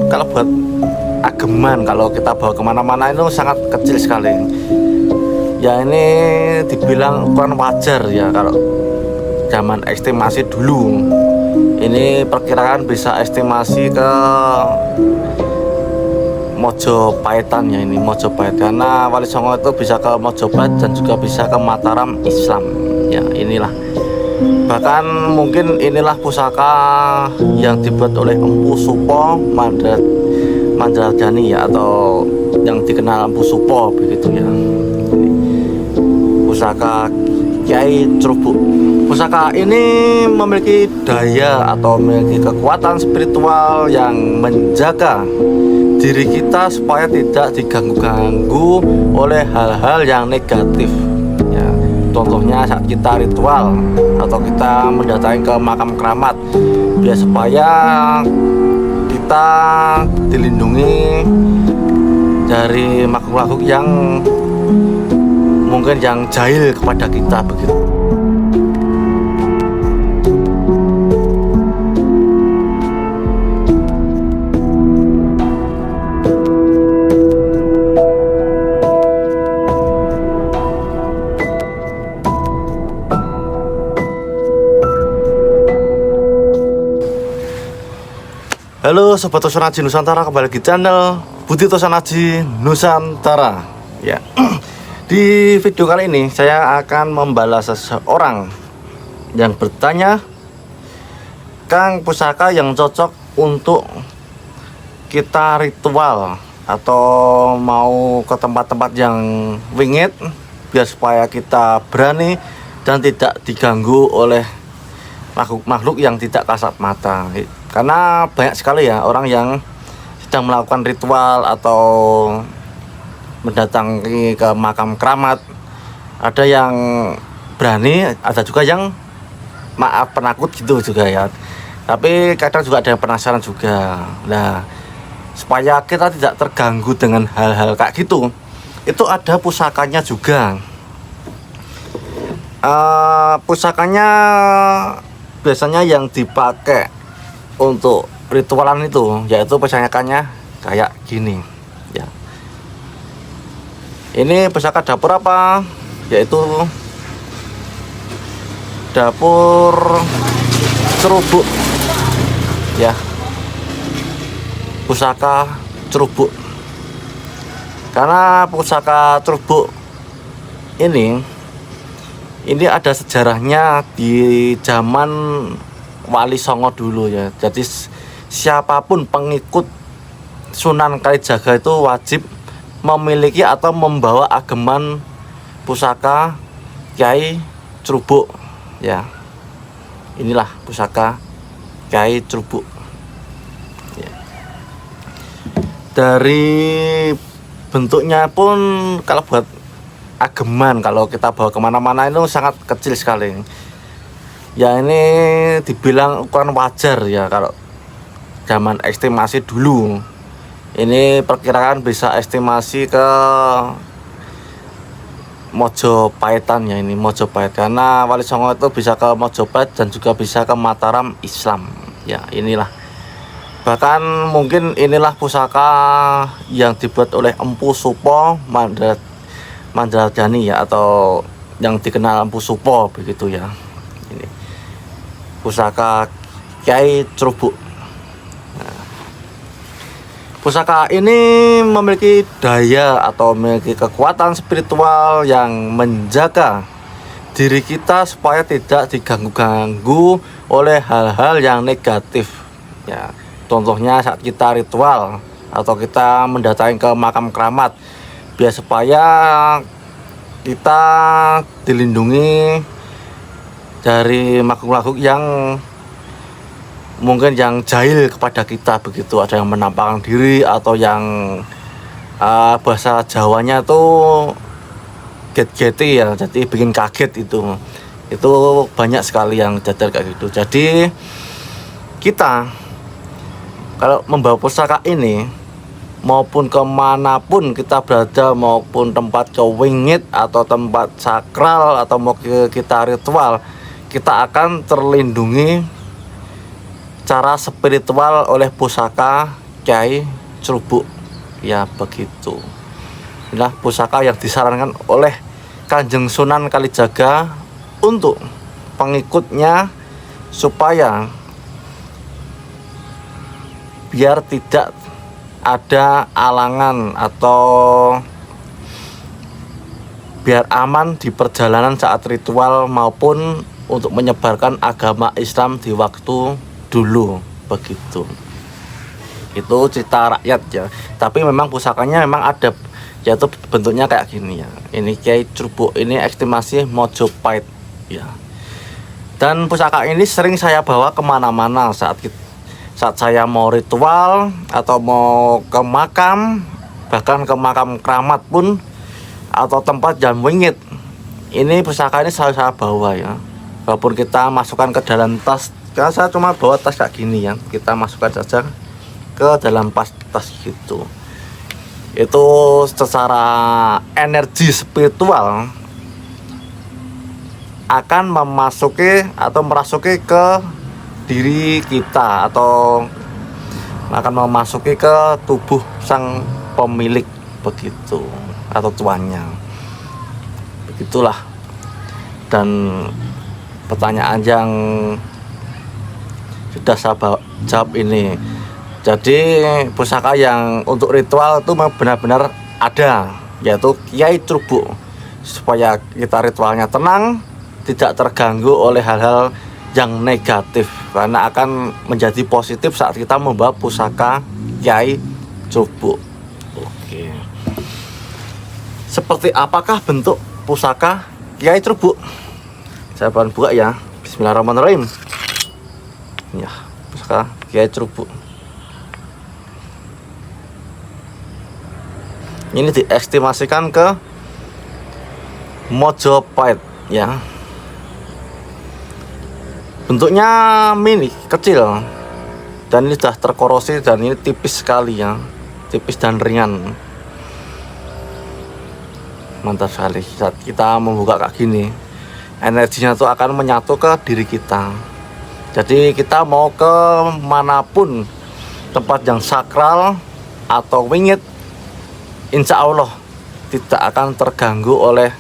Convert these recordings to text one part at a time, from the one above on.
kalau buat ageman, kalau kita bawa kemana-mana itu sangat kecil sekali. Ya ini dibilang ukuran wajar ya kalau zaman estimasi dulu. Ini perkiraan bisa estimasi ke Mojopahitan ya, ini Mojopahit, karena Wali Songo itu bisa ke Mojopahit dan juga bisa ke Mataram Islam ya. Inilah, bahkan mungkin inilah pusaka yang dibuat oleh Empu Supo Mandrajani ya, atau yang dikenal Empu Supo begitu ya. Pusaka Kyai Trubuk. Pusaka ini memiliki daya atau memiliki kekuatan spiritual yang menjaga diri kita supaya tidak diganggu-ganggu oleh hal-hal yang negatif ya. Contohnya saat kita ritual atau kita mendatangi ke makam keramat, biar supaya kita dilindungi dari makhluk-makhluk yang mungkin yang jahil kepada kita begitu. Halo Sobat Tosonaji Nusantara, kembali di channel Budi Tosonaji Nusantara ya. Di video kali ini saya akan membalas seseorang yang bertanya, Kang, pusaka yang cocok untuk kita ritual atau mau ke tempat-tempat yang wingit biar supaya kita berani dan tidak diganggu oleh makhluk-makhluk yang tidak kasat mata. Karena banyak sekali ya orang yang sedang melakukan ritual atau mendatangi ke makam keramat. Ada yang berani, ada juga yang maaf penakut gitu juga ya. Tapi kadang juga ada yang penasaran juga. Nah, supaya kita tidak terganggu dengan hal-hal kayak gitu, itu ada pusakanya juga. Pusakanya biasanya yang dipakai untuk ritualan itu yaitu pusakanya kayak gini ya. Ini pusaka dapur apa? Yaitu dapur cerubuk ya. Pusaka cerubuk. Karena pusaka cerubuk ini ada sejarahnya di zaman Wali Songo dulu ya. Jadi siapapun pengikut Sunan Kalijaga itu wajib memiliki atau membawa ageman pusaka Kyai Trubuk ya. Inilah pusaka Kyai Trubuk ya. Dari bentuknya pun kalau buat ageman, kalau kita bawa kemana-mana itu sangat kecil sekali. Ya ini dibilang ukuran wajar ya kalau zaman estimasi dulu. Ini perkiraan bisa estimasi ke Mojopahitan ya, ini Mojopahit, karena Wali Songo itu bisa ke Mojopahit dan juga bisa ke Mataram Islam ya. Inilah, bahkan mungkin inilah pusaka yang dibuat oleh Empu Supo Mandrajani ya, atau yang dikenal Empu Supo begitu ya. Ini pusaka Kyai Trubuk. Nah, pusaka ini memiliki daya atau memiliki kekuatan spiritual yang menjaga diri kita supaya tidak diganggu-ganggu oleh hal-hal yang negatif ya. Contohnya saat kita ritual atau kita mendatangi ke makam keramat, biar supaya kita dilindungi dari makhluk-makhluk yang mungkin yang jahil kepada kita begitu. Ada yang menampakkan diri atau yang bahasa Jawanya tuh get-geti ya, jadi bikin kaget itu banyak sekali yang jadar kayak gitu. Jadi kita kalau membawa pusaka ini maupun kemanapun kita berada, maupun tempat wingit atau tempat sakral atau mau kita ritual, kita akan terlindungi cara spiritual oleh pusaka Kyai Trubuk, ya begitu. Inilah pusaka yang disarankan oleh Kanjeng Sunan Kalijaga untuk pengikutnya supaya biar tidak ada alangan atau biar aman di perjalanan saat ritual maupun untuk menyebarkan agama Islam di waktu dulu, begitu. Itu cerita rakyat ya, tapi memang pusakanya memang ada, yaitu bentuknya kayak gini ya. Ini Kyai Trubuk, ini estimasi Mojopahit ya. Dan pusaka ini sering saya bawa kemana-mana saat saya mau ritual atau mau ke makam, bahkan ke makam keramat pun, atau tempat jam wingit. Ini pusaka ini selalu saya bawa ya. Walaupun kita masukkan ke dalam tas, karena saya cuma bawa tas kayak gini ya, kita masukkan saja ke dalam tas gitu. Itu secara energi spiritual akan memasuki atau merasuki ke diri kita, atau akan memasuki ke tubuh sang pemilik, begitu, atau tuannya, begitulah. Dan pertanyaan yang sudah saya jawab ini, jadi pusaka yang untuk ritual itu benar-benar ada, yaitu Kyai Trubuk, supaya kita ritualnya tenang, tidak terganggu oleh hal-hal yang negatif, karena akan menjadi positif saat kita membawa pusaka Kyai Trubuk. Oke. Seperti apakah bentuk pusaka Kyai Trubuk? Saya akan buka ya. Bismillahirrahmanirrahim. Ya, pusaka Kyai Trubuk. Ini diestimasikan ke Mojopahit ya. Bentuknya mini, kecil, dan ini sudah terkorosi, dan ini tipis sekali ya, tipis dan ringan. Mantap sekali. Saat kita membuka kayak gini, energinya tuh akan menyatu ke diri kita. Jadi kita mau ke manapun, tempat yang sakral atau wingit, insya Allah tidak akan terganggu oleh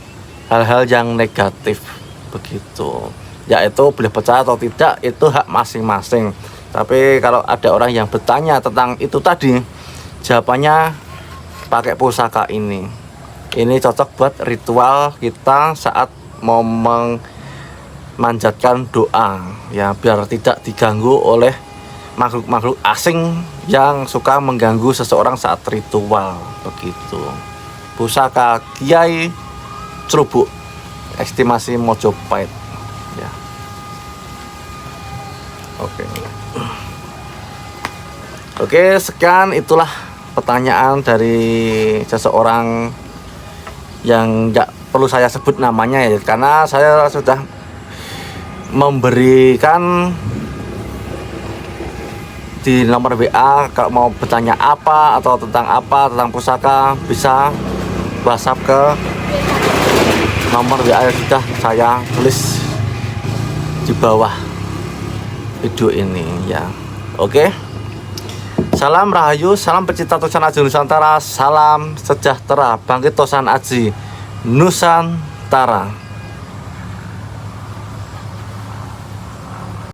hal-hal yang negatif, begitu. Yaitu boleh percaya atau tidak, itu hak masing-masing. Tapi kalau ada orang yang bertanya tentang itu tadi, jawabannya pakai pusaka ini. Ini cocok buat ritual kita saat mau memanjatkan doa ya, biar tidak diganggu oleh makhluk-makhluk asing yang suka mengganggu seseorang saat ritual, begitu. Pusaka Kyai Trubuk, estimasi Mojopahit ya. Oke, sekian, itulah pertanyaan dari seseorang yang nggak perlu saya sebut namanya ya, karena saya sudah memberikan di nomor WA. Kalau mau bertanya apa atau tentang pusaka, bisa WhatsApp ke nomor WA yang sudah saya tulis di bawah video ini ya. Oke, salam rahayu, salam pecinta Tosan Aji Nusantara, salam sejahtera, bangkit Tosan Aji Nusantara.